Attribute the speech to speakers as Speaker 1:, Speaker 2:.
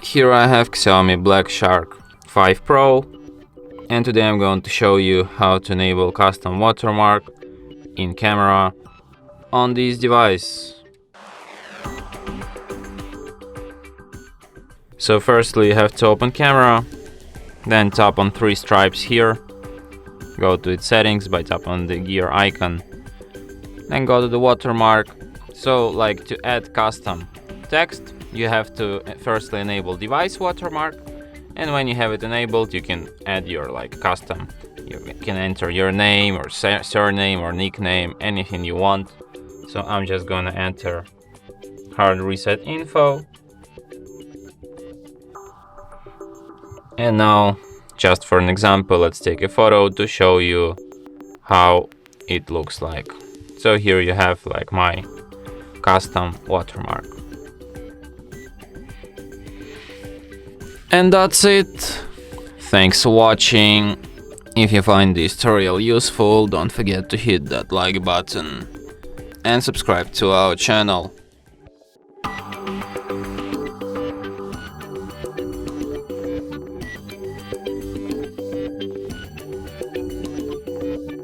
Speaker 1: Here I have XIAOMI Black Shark 5 Pro, and today I'm going to show you how to enable custom watermark in camera on this device. So firstly you have to open camera, then tap on three stripes here, go to its settings by tapping on the gear icon, then go to the watermark. So like to add custom text, you have to firstly enable device watermark, and when you have it enabled you can add your custom. You can enter your name or surname or nickname, anything you want. So I'm just gonna enter HardReset.Info, and now just for an example let's take a photo to show you how it looks like. So here you have my custom watermark. And that's it. Thanks for watching. If you find this tutorial useful, don't forget to hit that like button and subscribe to our channel.